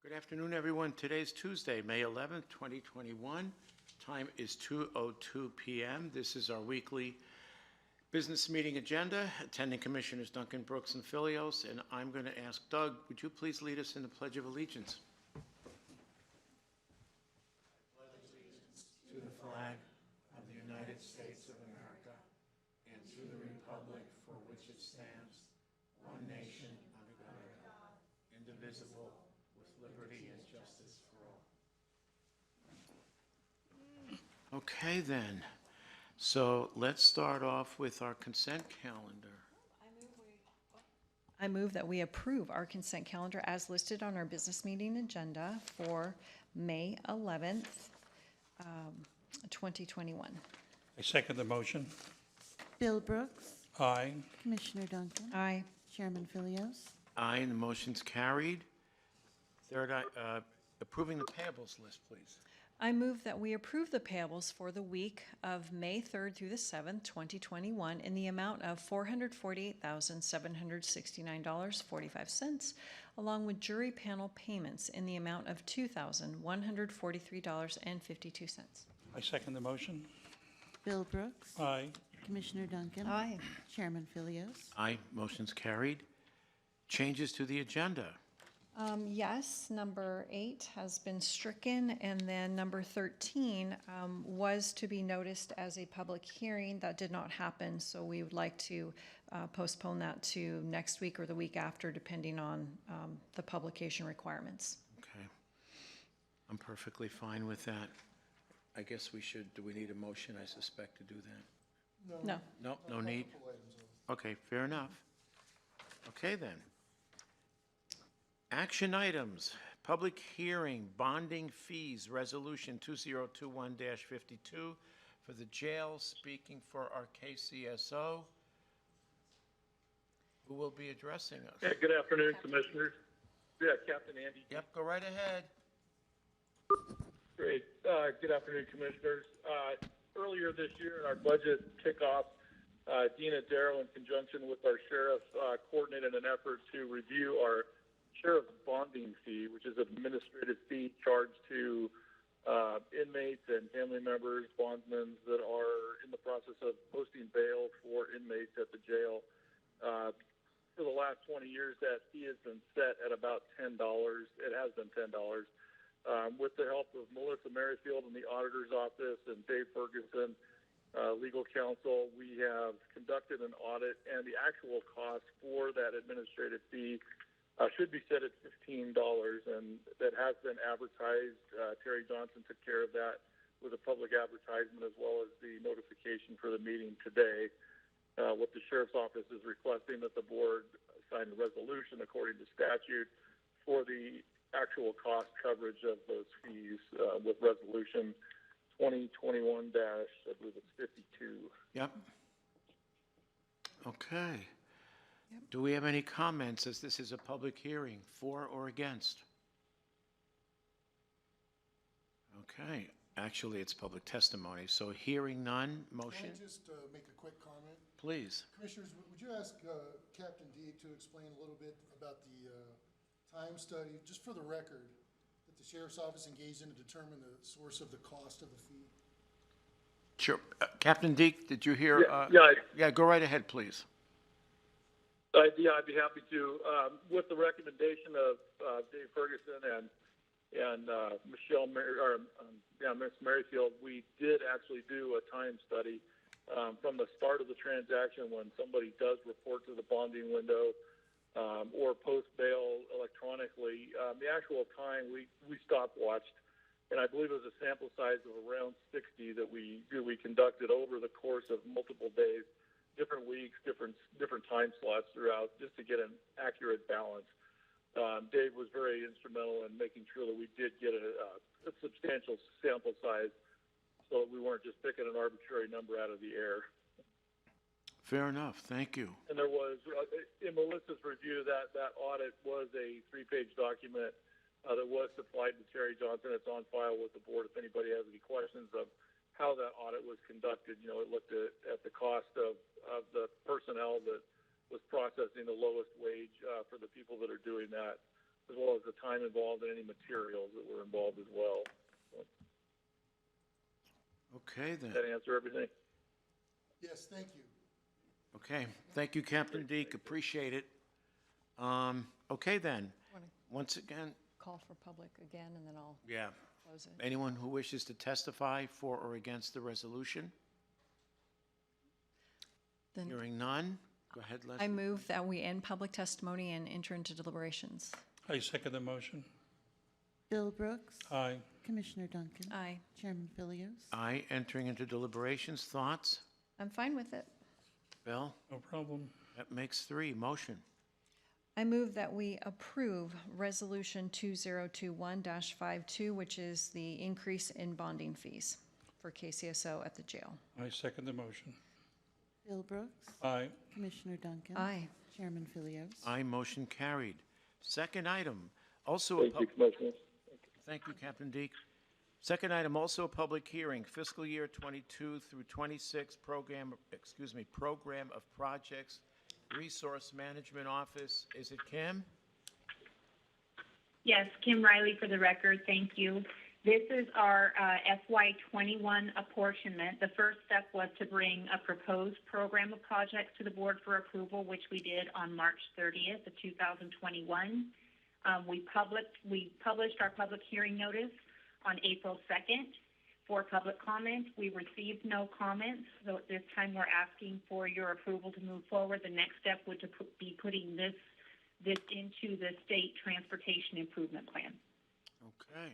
Good afternoon, everyone. Today's Tuesday, May 11th, 2021. Time is 2:02 p.m. This is our weekly business meeting agenda. Attending Commissioners Duncan, Brooks, and Fillios, and I'm going to ask Doug, would you please lead us in the Pledge of Allegiance? I pledge allegiance to the flag of the United States of America and to the republic for which it stands, one nation under God, indivisible, with liberty and justice for all. Okay, then. So let's start off with our consent calendar. I move that we approve our consent calendar as listed on our business meeting agenda for May 11th, 2021. I second the motion. Bill Brooks, Aye. Commissioner Duncan, Aye. Chairman Fillios. Aye, and the motion's carried. Third, approving the payables list, please. I move that we approve the payables for the week of May 3rd through the 7th, 2021 in the amount of $448,769.45, along with jury panel payments in the amount of $2,143.52. I second the motion. Bill Brooks, Aye. Commissioner Duncan, Aye. Chairman Fillios. Aye, motion's carried. Changes to the agenda. Yes, number 8 has been stricken, and then number 13 was to be noticed as a public hearing. That did not happen, so we would like to postpone that to next week or the week after, depending on the publication requirements. Okay. I'm perfectly fine with that. I guess we should, do we need a motion, I suspect, to do that? No. No, no need? Okay, fair enough. Okay, then. Action items, public hearing, bonding fees, resolution 2021-52 for the jail, speaking for our KCSO. Who will be addressing us? Yeah, good afternoon, Commissioners. Yeah, Captain Andy. Yep, go right ahead. Great. Good afternoon, Commissioners. Earlier this year in our budget kickoff, Dina Darrow, in conjunction with our sheriff, coordinated an effort to review our sheriff's bonding fee, which is an administrative fee charged to inmates and family members, bondsmen that are in the process of posting bail for inmates at the jail. For the last 20 years, that fee has been set at about $10. It has been $10. With the help of Melissa Merrifield in the auditor's office and Dave Ferguson, legal counsel, we have conducted an audit, and the actual cost for that administrative fee should be set at $15, and that has been advertised. Terry Johnson took care of that with a public advertisement as well as the notification for the meeting today. What the Sheriff's Office is requesting that the board sign a resolution according to statute for the actual cost coverage of those fees with resolution 2021 I believe it's 52. Yep. Okay. Do we have any comments, as this is a public hearing, for or against? Okay, actually, it's public testimony, so hearing none, motion? Can I just make a quick comment? Please. Commissioners, would you ask Captain Deak to explain a little bit about the time study, just for the record, that the Sheriff's Office engaged in to determine the source of the cost of the fee? Sure. Captain Deak, did you hear? Yeah, go right ahead, please. Yeah, I'd be happy to. With the recommendation of Dave Ferguson and Miss Merrifield, we did actually do a time study from the start of the transaction when somebody does report to the bonding window or post bail electronically. The actual time we stopwatched, and I believe it was a sample size of around 60 that we conducted over the course of multiple days. Different weeks, different time slots throughout, just to get an accurate balance. Dave was very instrumental in making sure that we did get a substantial sample size, so we weren't just picking an arbitrary number out of the air. Fair enough. Thank you. And there was, in Melissa's review, that audit was a 3-page document that was supplied to Terry Johnson. It's on file with the board if anybody has any questions of how that audit was conducted. You know, it looked at the cost of the personnel that was processing the lowest wage for the people that are doing that. as well as the time involved and any materials that were involved as well. Okay, then. Does that answer everything? Yes, thank you. Okay, thank you, Captain Deak, appreciate it. Okay, then, Want to once again, call for public again, and then I'll yeah, close it. anyone who wishes to testify for or against the resolution? Then Hearing none, go ahead, Leslie. I move that we end public testimony and enter into deliberations. I second the motion. Bill Brooks. Aye. Commissioner Duncan. Aye. Chairman Fillios. Aye, entering into deliberations, thoughts? I'm fine with it. Bill, No problem. that makes 3, motion. I move that we approve Resolution 2021-52, which is the increase in bonding fees for KCSO at the jail. I second the motion. Bill Brooks. Aye. Commissioner Duncan. Aye. Chairman Fillios. Aye, motion carried. Second item, also a Thank you, Commissioners. Thank you, Captain Deak. Second item, also a public hearing, fiscal year 22 through 26 program of projects, Resource Management Office. Is it Kim? Yes, Kim Riley for the record, thank you. This is our FY21 apportionment. The first step was to bring a proposed program of projects to the board for approval, which we did on March 30th of 2021. We published our public hearing notice on April 2nd for public comment. We received no comments, so at this time we're asking for your approval to move forward. The next step would be putting this into the state transportation improvement plan. Okay.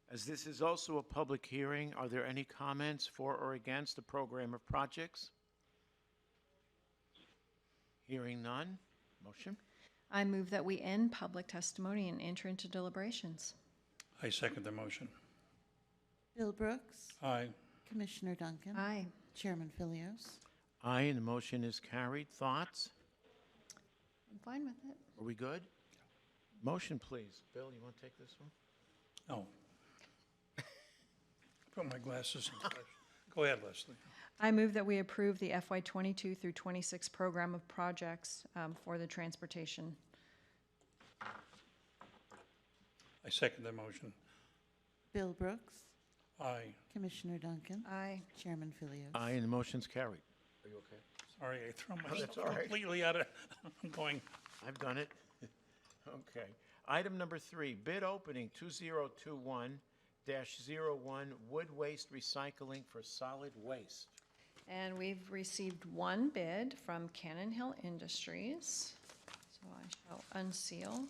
As this is also a public hearing, are there any comments for or against the program of projects? Hearing none, motion? I move that we end public testimony and enter into deliberations. I second the motion. Bill Brooks. Aye. Commissioner Duncan. Aye. Chairman Fillios. Aye, and the motion is carried. Thoughts? I'm fine with it. Are we good? Motion, please. Bill, you want to take this one? No. Put my glasses on. Go ahead, Leslie. I move that we approve the FY22 through 26 program of projects for the transportation. I second the motion. Bill Brooks. Aye. Commissioner Duncan. Aye. Chairman Fillios. Aye, and the motion's carried. Are you okay? Sorry, I threw that's myself all right. completely out of, I'm going. I've done it. Okay. Item number 3, bid opening 2021-01 wood waste recycling for solid waste. And we've received one bid from Cannon Hill Industries. So I shall unseal.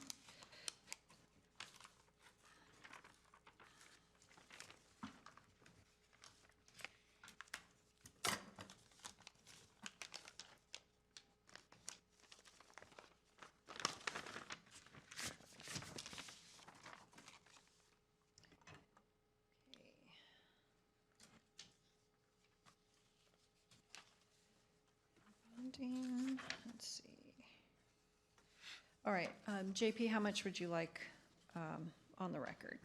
Let's see. All right, JP, how much would you like on the record?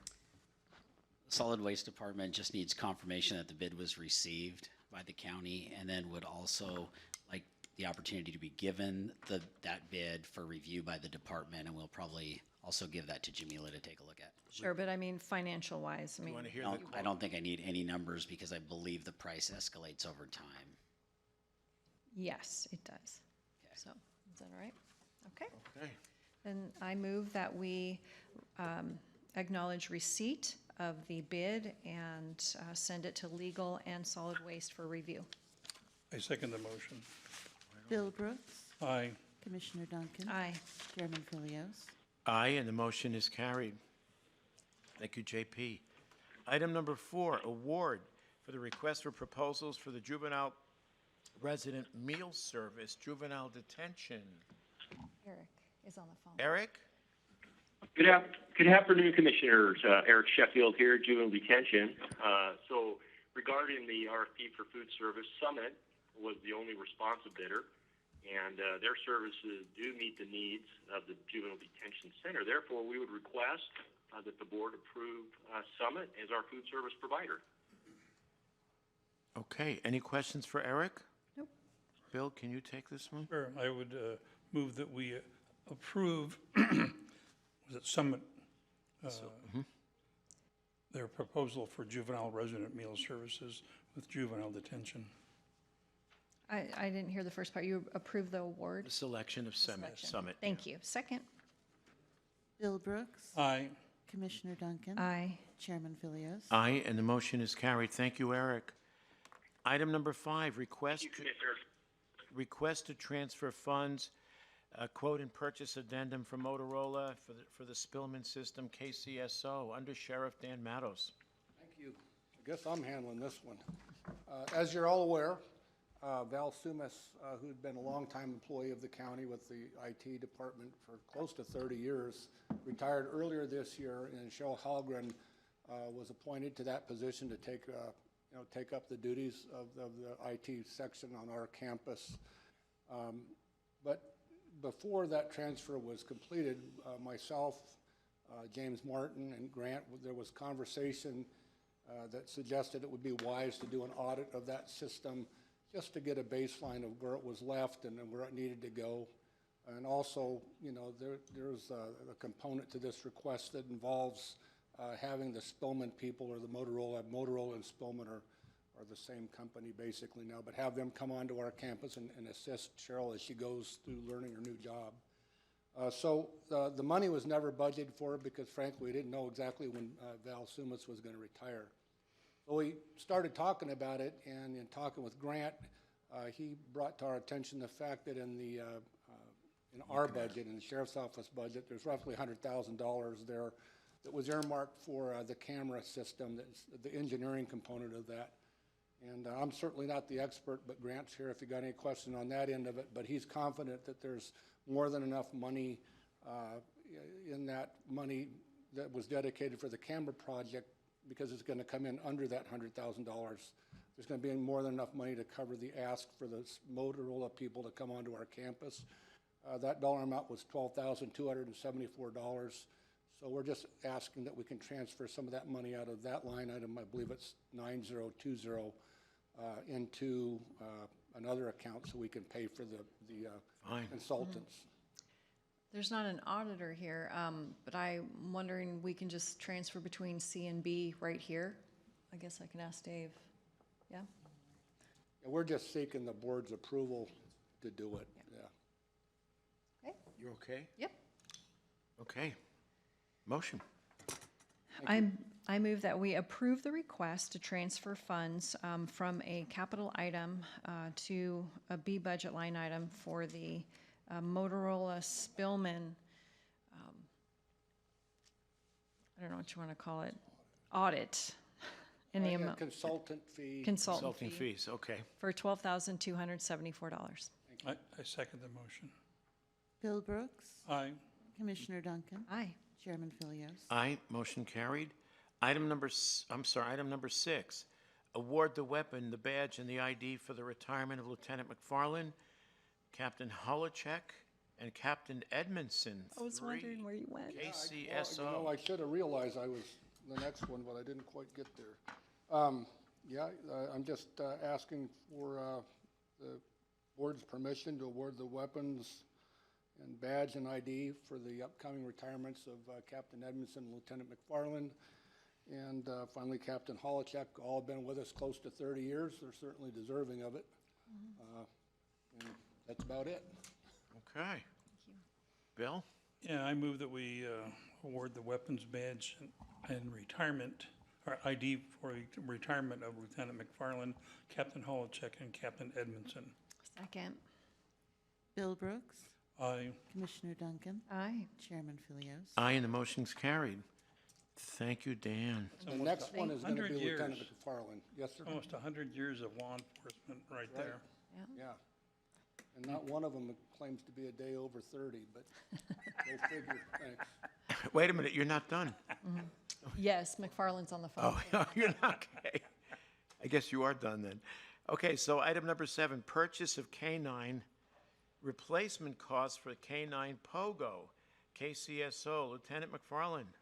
Solid Waste Department just needs confirmation that the bid was received by the county, and then would also like the opportunity to be given that bid for review by the department, and we'll probably also give that to Jamila to take a look at. Sure, but I mean, financial-wise, I mean, Want to hear No, the I quote? don't think I need any numbers because I believe the price escalates over time. yes, it does. So, is that all right? Okay. Okay. Then I move that we acknowledge receipt of the bid and send it to legal and solid waste for review. I second the motion. Bill Brooks. Aye. Commissioner Duncan. Aye. Chairman Fillios. Aye, and the motion is carried. Thank you, JP. Item number 4, award for the request for proposals for the Juvenile Resident Meal Service, Juvenile Detention. Eric is on the phone. Eric? Good afternoon, Commissioners. Eric Sheffield here, Juvenile Detention. So regarding the RFP for food service, Summit was the only responsive bidder, and their services do meet the needs of the Juvenile Detention Center. Therefore, we would request that the board approve Summit as our food service provider. Okay, any questions for Eric? Nope. Bill, can you take this one? Sure. I would move that we approve, was it Summit, their proposal for juvenile resident meal services with juvenile detention. I didn't hear the first part. You approve the award? The selection of Summit. Thank you. Second? Bill Brooks. Aye. Commissioner Duncan. Aye. Chairman Fillios. Aye, and the motion is carried. Thank you, Eric. Item number 5, request to transfer funds, quote and purchase addendum for Motorola for the Spillman system, KCSO, Undersheriff Dan Mattos. Thank you. I guess I'm handling this one. As you're all aware, Val Sumas, who had been a longtime employee of the county with the IT department for close to 30 years, retired earlier this year, and Cheryl Halgren was appointed to that position to take up the duties of the IT section on our campus. But before that transfer was completed, myself, James Martin, and Grant, there was conversation that suggested it would be wise to do an audit of that system just to get a baseline of where it was left and where it needed to go. And also, there's a component to this request that involves having the Spillman people or the Motorola and Spillman are the same company basically now, but have them come onto our campus and assist Cheryl as she goes through learning her new job. So the money was never budgeted for because frankly, we didn't know exactly when Val Sumas was going to retire. So we started talking about it, and in talking with Grant, he brought to our attention the fact that in our budget, in the sheriff's office budget, there's roughly $100,000 there that was earmarked for the camera system, that's the engineering component of that. And I'm certainly not the expert, but Grant's here if you got any question on that end of it. But he's confident that there's more than enough money in that money that was dedicated for the camera project, because it's going to come in under that $100,000. There's going to be more than enough money to cover the ask for the Motorola people to come onto our campus. That dollar amount was $12,274. So we're just asking that we can transfer some of that money out of that line item, I believe it's 9020, into another account so we can pay for the consultants. There's not an auditor here, but I'm wondering we can just transfer between C and B right here. I guess I can ask Dave. Yeah? And we're just seeking the board's approval to do it. Yeah. Okay. You okay? Yep. Okay. Motion. I move that we approve the request to transfer funds from a capital item to a B budget line item for the Motorola Spillman, I don't know what you want to call it, audit in the amount. Consultant fee. Consulting fees, okay. For $12,274. I second the motion. Bill Brooks. Aye. Commissioner Duncan. Aye. Chairman Fillios. Aye, motion carried. Item number 6, award the weapon, the badge, and the ID for the retirement of Lieutenant McFarland, Captain Holacek, and Captain Edmondson. I was wondering where you went. KCSO. I should have realized I was the next one, but I didn't quite get there. I'm just asking for the board's permission to award the weapons and badge and ID for the upcoming retirements of Captain Edmondson and Lieutenant McFarland, and finally Captain Holacek. All have been with us close to 30 years. They're certainly deserving of it. And that's about it. Okay. Thank you. Bill? Yeah, I move that we award the weapons badge and retirement, or ID for the retirement of Lieutenant McFarland, Captain Holacek, and Captain Edmondson. Second. Bill Brooks. Aye. Commissioner Duncan. Aye. Chairman Fillios. Aye, and the motion's carried. Thank you, Dan. The next one is going to be 100 years. Lieutenant McFarland. Yes, sir? Almost 100 years of law enforcement right there. Yeah. And not one of them claims to be a day over 30, but go figure. Thanks. Wait a minute, you're not done. Yes, McFarland's on the phone. Oh, you're not, okay. I guess you are done then. Okay, so item number 7, purchase of K-9, replacement costs for K-9 Pogo, KCSO, Lieutenant McFarland.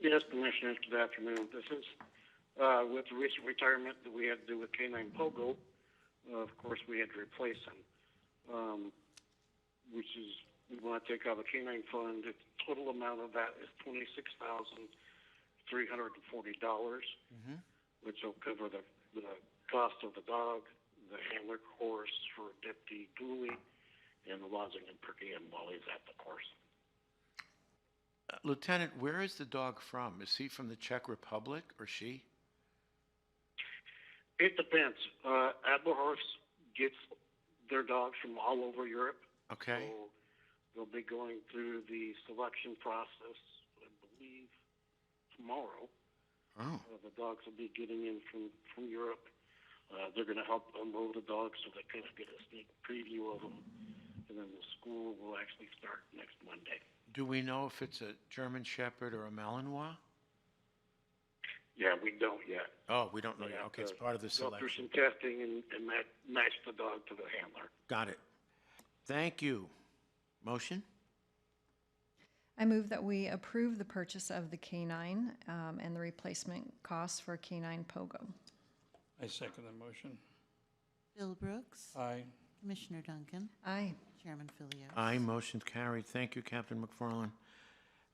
Yes, Commissioners, good afternoon. This is with the recent retirement that we had to do with K-9 Pogo. Of course, we had to replace him. which is, we want to take out the canine fund. The total amount of that is $26,340, which will cover the cost of the dog, the handler course for Deputy Dooley, and the lodging and per diem while he's at the course. Lieutenant, where is the dog from? Is he from the Czech Republic or she? It depends. Admiral Horse gets their dogs from all over Europe. Okay. So they'll be going through the selection process, I believe, tomorrow. Oh. The dogs will be getting in from Europe. They're going to help unload the dogs so they kind of get a sneak preview of them. And then the school will actually start next Monday. Do we know if it's a German Shepherd or a Malinois? Yeah, we don't yet. Oh, we don't know yet. Yeah, Okay, it's part of the go through selection. some testing and match the dog to the handler. Got it. Thank you. Motion? I move that we approve the purchase of the canine and the replacement costs for canine Pogo. I second the motion. Bill Brooks. Aye. Commissioner Duncan. Aye. Chairman Fillios. Aye, motion carried. Thank you, Captain McFarland.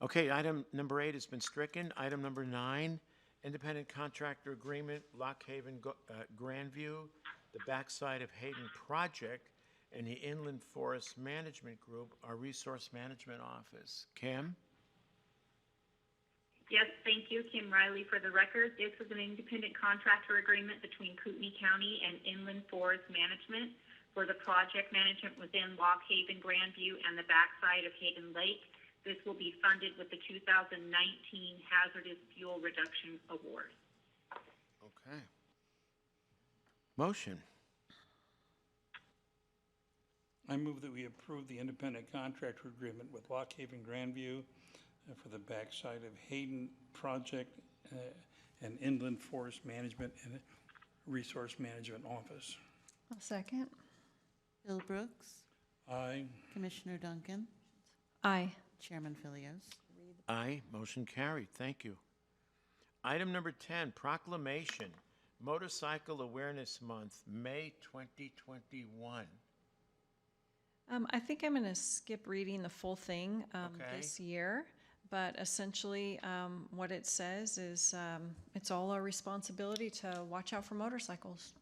Okay, item number 8 has been stricken. Item number 9, independent contractor agreement, Lock Haven, Grandview, the backside of Hayden project, and the Inland Forest Management Group, our Resource Management Office. Kim? Yes, thank you, Kim Riley for the record. This is an independent contractor agreement between Kootenai County and Inland Forest Management for the project management within Lock Haven, Grandview, and the backside of Hayden Lake. This will be funded with the 2019 Hazardous Fuel Reduction Award. Okay. Motion? I move that we approve the independent contractor agreement with Lock Haven Grandview for the backside of Hayden project and Inland Forest Management and Resource Management Office. I'll second. Bill Brooks. Aye. Commissioner Duncan. Aye. Chairman Fillios. Aye, motion carried. Thank you. Item number 10, proclamation, Motorcycle Awareness Month, May 2021. I think I'm going to skip reading the full thing Okay. this year, but essentially what it says is it's all our responsibility to watch out for motorcycles.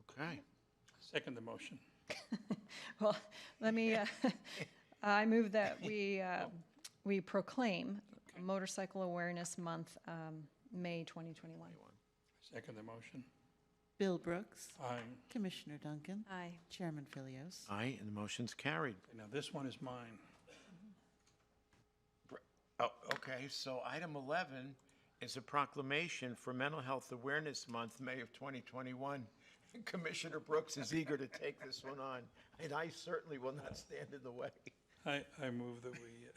Okay. Second the motion. Well, let me, I move that we proclaim Motorcycle Awareness Month, May 2021. Second the motion. Bill Brooks. Aye. Commissioner Duncan. Aye. Chairman Fillios. Aye, and the motion's carried. Now this one is mine. Oh, okay, so item 11 is a proclamation for Mental Health Awareness Month, May of 2021. Commissioner Brooks is eager to take this one on, and I certainly will not stand in the way. I move that we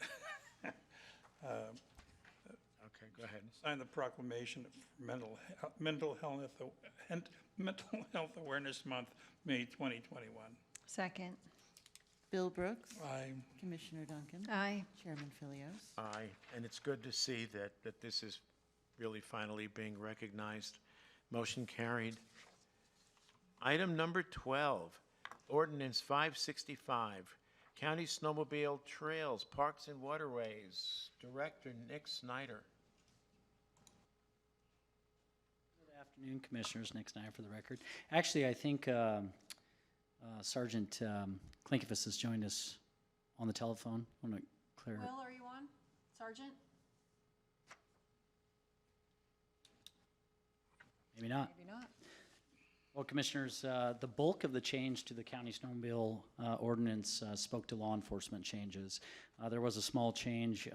Okay, go ahead. sign the proclamation of Mental Health Awareness Month, May 2021. Second. Bill Brooks. Aye. Commissioner Duncan. Aye. Chairman Fillios. Aye, and it's good to see that this is really finally being recognized. Motion carried. Item number 12, Ordinance 565, County Snowmobile Trails, Parks and Waterways, Director Nick Snyder. Good afternoon, Commissioners. Nick Snyder for the record. Actually, I think Sergeant Klinkivus has joined us on the telephone. I want to clear. Will, are you on, Sergeant? Maybe not. Maybe not. Well, Commissioners, the bulk of the change to the county snowmobile ordinance spoke to law enforcement changes. There was a small change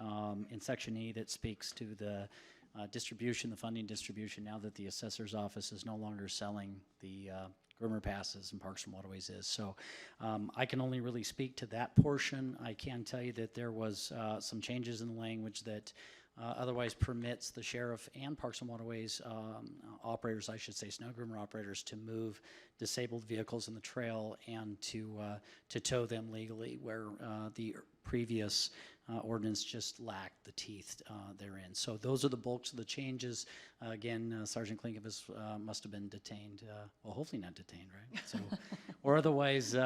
in Section E that speaks to the distribution, the funding distribution, now that the assessor's office is no longer selling the groomer passes and Parks and Waterways is. So I can only really speak to that portion. I can tell you that there was some changes in the language that otherwise permits the sheriff and Parks and Waterways operators, I should say snow groomer operators, to move disabled vehicles in the trail and to tow them legally, where the previous ordinance just lacked the teeth therein. So those are the bulks of the changes. Again, Sergeant Klinkivus must have been detained, well, hopefully not detained, right? So or otherwise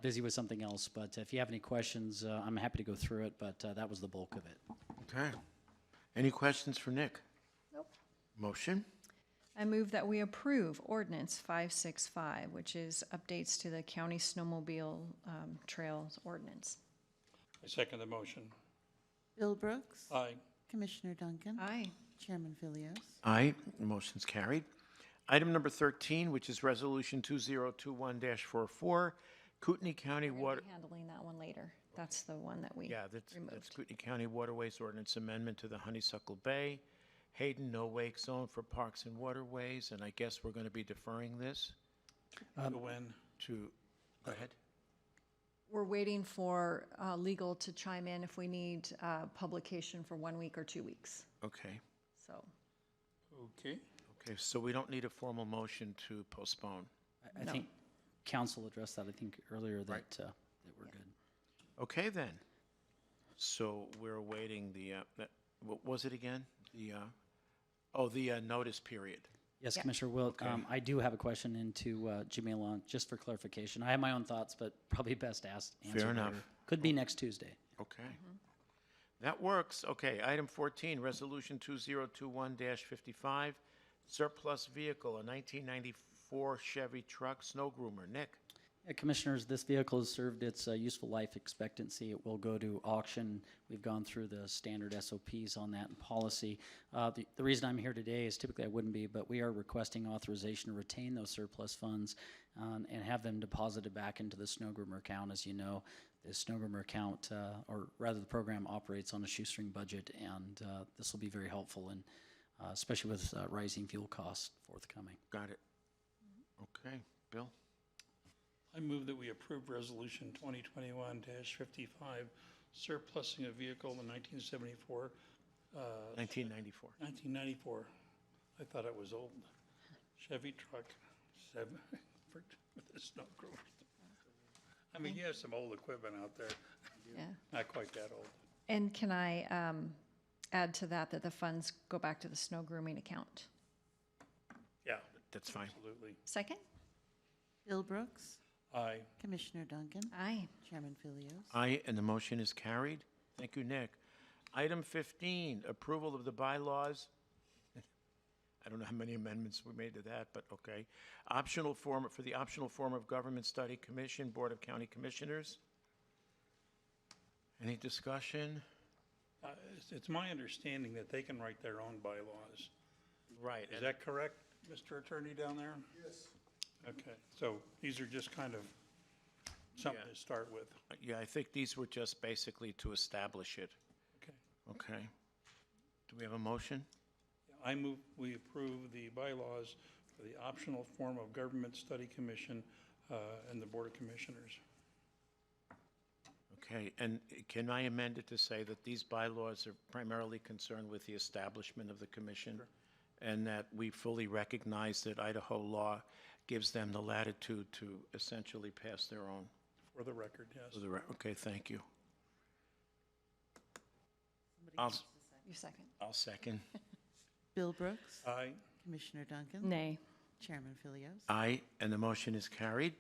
busy with something else. But if you have any questions, I'm happy to go through it, but that was the bulk of it. Okay. Any questions for Nick? Nope. Motion? I move that we approve ordinance 565, which is updates to the county snowmobile trails ordinance. I second the motion. Bill Brooks. Aye. Commissioner Duncan. Aye. Chairman Fillios. Aye. Motion's carried. Item number 13, which is Resolution 2021-44, Kootenai County We're gonna Water... be handling that one later. That's the one that we Yeah, that's removed. Kootenai County Waterways Ordinance Amendment to the Honeysuckle Bay, Hayden No Wake Zone for Parks and Waterways, and I guess we're going to be deferring this To when? to, go ahead. We're waiting for legal to chime in if we need publication for 1 week or 2 weeks. Okay. So, Okay. Okay, so we don't need a formal motion to postpone. I think council addressed that, I think, earlier that, that we're good. Okay, then. So we're awaiting the, what was it again? The notice period. Yes, Yeah. Commissioner Wilt, Okay. I do have a question into Jimmy Alon, just for clarification. I have my own thoughts, but probably best asked. Fair enough. Could be next Tuesday. Okay. That works. Okay, item 14, Resolution 2021-55, surplus vehicle, a 1994 Chevy truck, snow groomer. Nick? Yeah, Commissioners, this vehicle has served its useful life expectancy. It will go to auction. We've gone through the standard SOPs on that and policy. The reason I'm here today is typically I wouldn't be, but we are requesting authorization to retain those surplus funds and have them deposited back into the snow groomer account. As you know, the snow groomer account, or rather the program operates on a shoestring budget, and this will be very helpful, and especially with rising fuel costs forthcoming. Got it. Okay, Bill? I move that we approve Resolution 2021-55, surplusing a vehicle in 1974. 1994. 1994. I thought it was old. Chevy truck, with a snow groomer. I mean, you have some old equipment out there. yeah. Not quite that old. And can I add to that the funds go back to the snow grooming account? Yeah, That's fine. absolutely. Second? Bill Brooks. Aye. Commissioner Duncan. Aye. Chairman Fillios. Aye, and the motion is carried. Thank you, Nick. Item 15, approval of the bylaws. I don't know how many amendments we made to that, but okay. Optional form, for the optional form of government study commission, Board of County Commissioners. Any discussion? It's my understanding that they can write their own bylaws. Right. Is that correct, Mr. Attorney down there? Yes. Okay, so these are just kind of something Yeah. to start with. Yeah, I think these were just basically to establish it. Okay. Okay. Do we have a motion? I move we approve the bylaws for the optional form of government study commission and the Board of Commissioners. Okay, and can I amend it to say that these bylaws are primarily concerned with the establishment of the commission? Sure. And that we fully recognize that Idaho law gives them the latitude to essentially pass their own? For the record, yes. Okay, thank you. You second? I'll second. Bill Brooks. Aye. Commissioner Duncan. Nay. Chairman Fillios. Aye, and the motion is carried.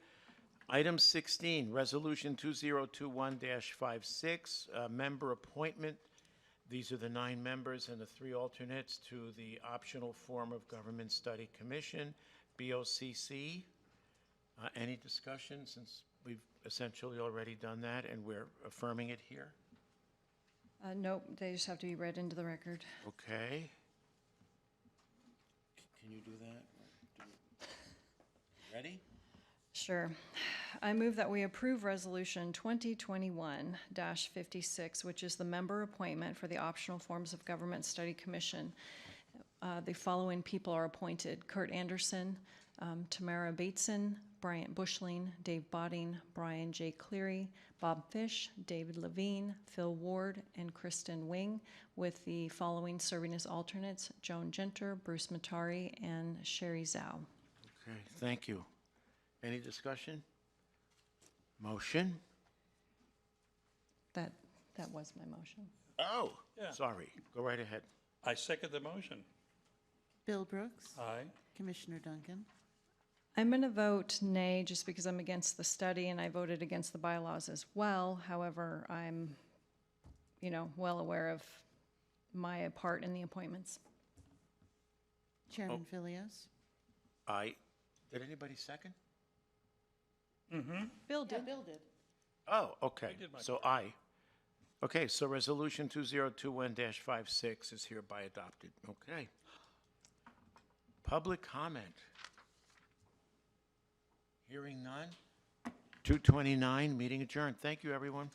Item 16, Resolution 2021-56, member appointment. These are the 9 members and the 3 alternates to the optional form of government study commission, BOCC. Any discussion, since we've essentially already done that and we're affirming it here? Nope, they just have to be read into the record. Okay. Can you do that? Ready? Sure. I move that we approve Resolution 2021-56, which is the member appointment for the optional forms of government study commission. The following people are appointed: Kurt Anderson, Tamara Bateson, Bryant Bushling, Dave Botting, Brian J. Cleary, Bob Fish, David Levine, Phil Ward, and Kristen Wing, with the following serving as alternates: Joan Genter, Bruce Matari, and Sherry Zhao. Okay, thank you. Any discussion? Motion? That was my motion. Oh, Yeah. sorry. Go right ahead. I second the motion. Bill Brooks. Aye. Commissioner Duncan. I'm going to vote nay just because I'm against the study and I voted against the bylaws as well. However, I'm, well aware of my part in the appointments. Chairman Fillios. Did anybody second? Bill did. Bill did. Oh, okay. did my So aye. Okay, so Resolution 2021-56 is hereby adopted. Okay. Public comment. Hearing none. 2:29, meeting adjourned. Thank you, everyone.